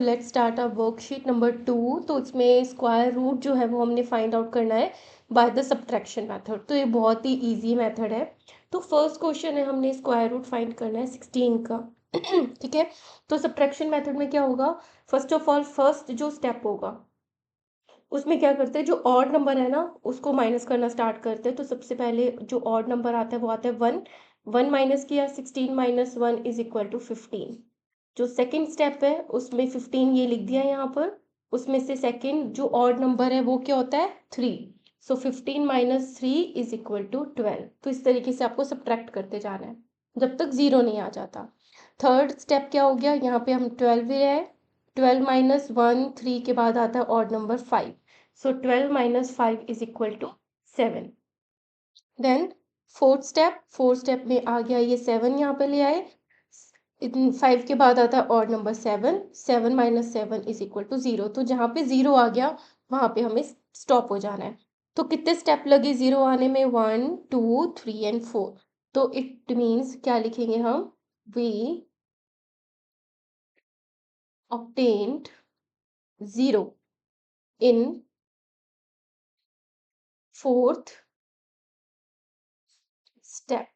Let's start our worksheet number 2। तो इसमें square root जो है वो हमने फाइंड आउट करना है बाय द सब्ट्रैक्शन मेथड। तो ये बहुत ही इजी मेथड है। तो फर्स्ट क्वेश्चन है, हमने स्क्वायर रूट फाइंड करना है 16 का। ठीक है। तो सब्ट्रैक्शन मेथड में क्या होगा, फर्स्ट ऑफ ऑल फर्स्ट जो स्टेप होगा उसमें क्या करते हैं, जो ऑड नंबर है ना उसको माइनस करना स्टार्ट करते हैं। तो सबसे पहले जो ऑड नंबर आता है वो आता है 1। 1 माइनस किया, 16 माइनस 1 इज इक्वल टू 15। जो सेकंड स्टेप है उसमें 15 ये लिख दिया यहाँ पर। उसमें से सेकंड जो ऑड नंबर है वो क्या होता है 3। सो 15 माइनस 3 इज इक्वल टू 12। तो इस तरीके से आपको सब्ट्रैक्ट करते जाना है जब तक जीरो नहीं आ जाता। थर्ड स्टेप क्या हो गया, यहाँ पे हम 12 ले आए। 12 माइनस 1, 3 के बाद आता है odd number 5। So 12 minus 5 is equal to 7। Then fourth step में आ गया ये 7 यहाँ पे ले आए। 5 के बाद आता है odd number 7। 7 minus 7 is equal to 0। तो जहाँ पे 0 आ गया वहाँ पे हमें स्टॉप हो जाना है। तो कितने स्टेप लगे 0 आने में, 1 2 3 एंड 4। तो इट मीन्स क्या लिखेंगे हम, we obtained 0 in fourth step।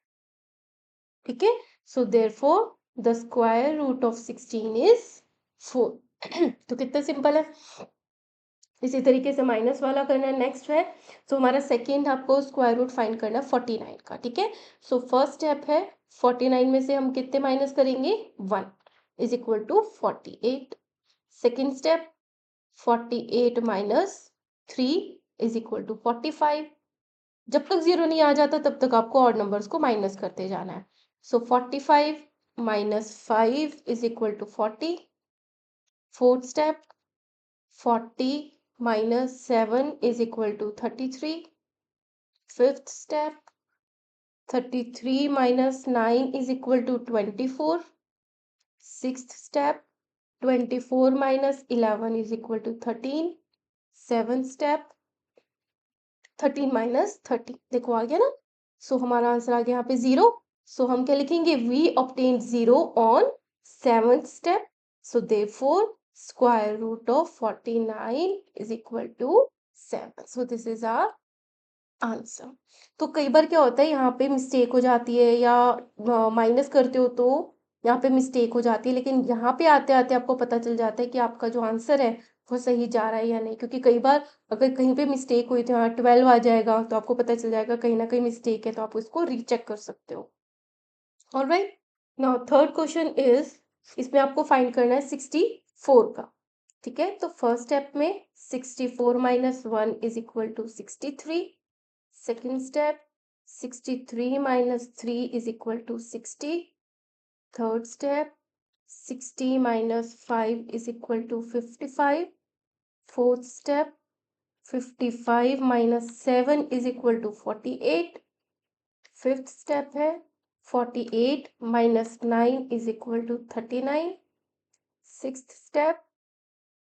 ठीक है। So therefore the square root of 16 is 4। तो कितना सिंपल है। इसी तरीके से माइनस वाला करना है, नेक्स्ट है। सो हमारा सेकेंड आपको स्क्वायर रूट फाइंड करना है 49 का। ठीक है। सो फर्स्ट स्टेप है 49 में से हम कितने माइनस करेंगे, 1 is equal to 48। Second step 48 minus 3 is equal to 45। जब तक जीरो नहीं आ जाता तब तक आपको और नंबर्स को माइनस करते जाना है। So 45 minus 5 is equal to 40। Fourth step 40 minus 7 is equal to 33। Fifth step 33 minus 9 is equal to 24। Sixth step 24 minus 11 is equal to 13। Seventh step 13 minus 30, देखो आ गया ना। सो हमारा आंसर आ गया यहाँ पे 0। सो हम क्या लिखेंगे, we obtain 0 on seventh step. So therefore square root of 49 is equal to 7। So this is our answer. तो कई बार क्या होता है यहाँ पे मिस्टेक हो जाती है, या माइनस करते हो तो यहाँ पे मिस्टेक हो जाती है, लेकिन यहाँ पे आते आते आपको पता चल जाता है कि आपका जो आंसर है वो सही जा रहा है या नहीं। क्योंकि कई बार अगर कहीं पे मिस्टेक हुई तो यहाँ 12 आ जाएगा, तो आपको पता चल जाएगा कहीं ना कहीं मिस्टेक है, तो आप उसको रीचेक कर सकते हो। Alright. Now third question is, इसमें आपको फाइंड करना है 64 का। ठीक है। तो फर्स्ट स्टेप में 64 minus 1 is equal to 63। Second step 63 minus 3 is equal to 60. Third step 60 minus 5 is equal to 55. Fourth step 55 minus 7 is equal to 48. Fifth step है 48 minus 9 is equal to 39. Sixth step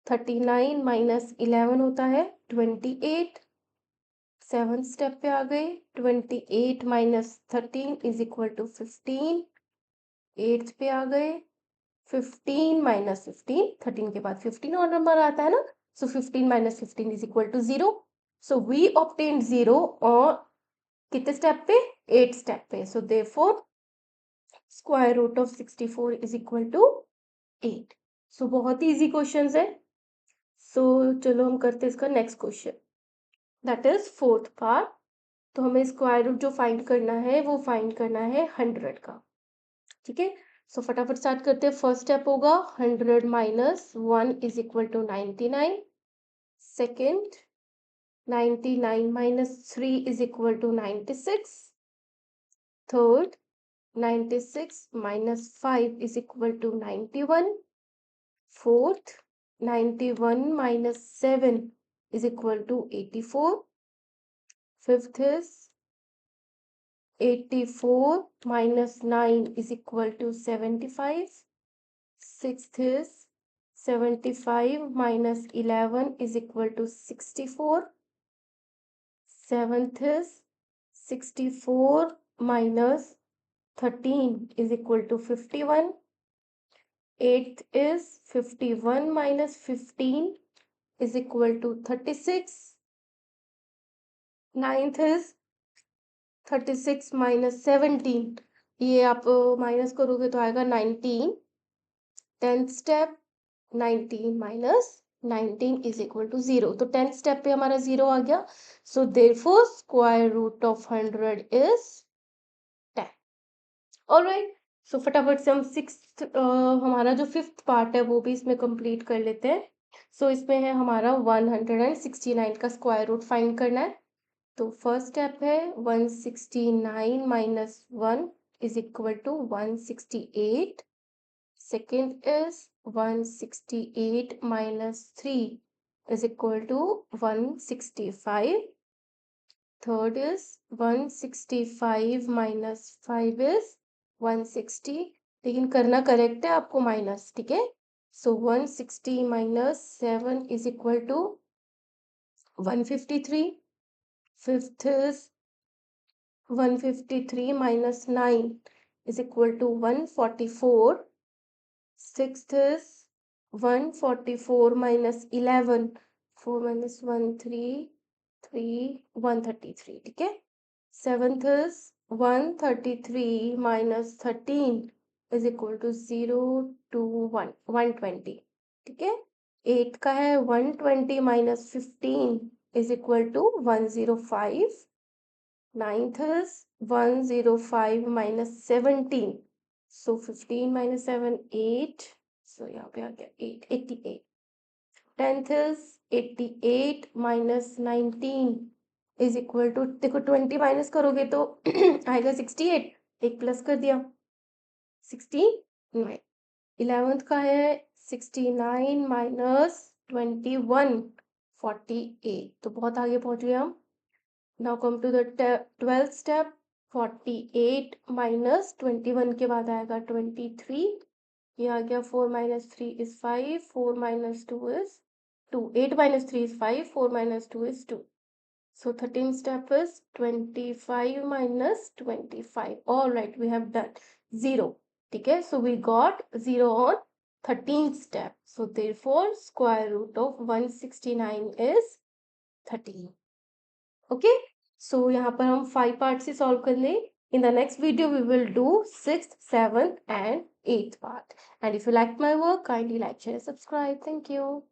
39 minus 11 होता है 28। Seventh step पे आ गए, 28 minus 13 is equal to 15। Eighth पे आ गए, 15 minus 15, 13 के बाद 15 और नंबर आता है ना। So 15 minus 15 is equal to 0। So we obtain 0 और कितने स्टेप पे, 8 स्टेप पे। So therefore square root of 64 is equal to 8। So बहुत ही इजी क्वेश्चन है। सो चलो हम करते हैं इसका next question, that is fourth part. तो हमें स्क्वायर रूट जो फाइंड करना है वो फाइंड करना है 100 का। ठीक है। सो फटाफट स्टार्ट करते हैं। फर्स्ट स्टेप होगा 100 minus 1 is equal to 99। Second 99 minus 3 is equal to 96। Third 96 minus 5 is equal to 91। Fourth 91 minus 7 is equal to 84. Fifth is 84 minus 9 is equal to 75. Sixth is 75 minus 11 is equal to 64. Seventh is 64 minus 13 is equal to 51. 8th is 51 minus 15 is equal to 36. 9th is 36 minus 17, ये आप minus करोगे तो आएगा 19. 10th step 19 minus 19 is equal to 0. तो 10th step पे हमारा 0 आ गया. So therefore square root of 100 is 10. Alright, सो फटाफट से हम हमारा जो 5th पार्ट है वो भी इसमें कंप्लीट कर लेते हैं. सो इसमें है हमारा 169 का स्क्वायर रूट फाइंड करना है. तो फर्स्ट स्टेप है 169 minus 1 is equal to 168. Second is 168 minus 3 is equal to 165. Third is 165 minus 5 is 160. लेकिन करना करेक्ट है आपको माइनस, ठीक है. सो 160 minus 7 is equal to 153. Fifth is 153 minus 9 is equal to 144. Sixth is 144 minus 11. 4 minus 1 3 3 133, ठीक है. Seventh is 133 minus 13 is equal to 0 to 1 120, ठीक है. 8 का है 120 minus 15 is equal to 105. Ninth is 105 minus 17. So 15 minus 7 8. So यहाँ पे आ गया 8 88. 10th is 88 minus 19 is equal to, देखो 20 माइनस करोगे तो आएगा 68. एक प्लस कर दिया 69. 11th का है 69 माइनस 21 48. तो बहुत आगे पहुंच गए हम. Now come to the 12th step. 48 minus 21 के बाद आएगा 23. ये आ गया 4 minus 3 is 5. 4 minus 2 is 2. 8 minus 3 is 5. 4 minus 2 is 2. So 13th step is 25 minus 25. All right, we have done 0. Okay, so we got 0 on 13th step. So therefore square root of 169 is 13. Okay, so यहाँ पर हम 5 part से solve कर लें. In the next video we will do 6th 7th and 8th part. And if you like my work kindly like share subscribe. Thank you.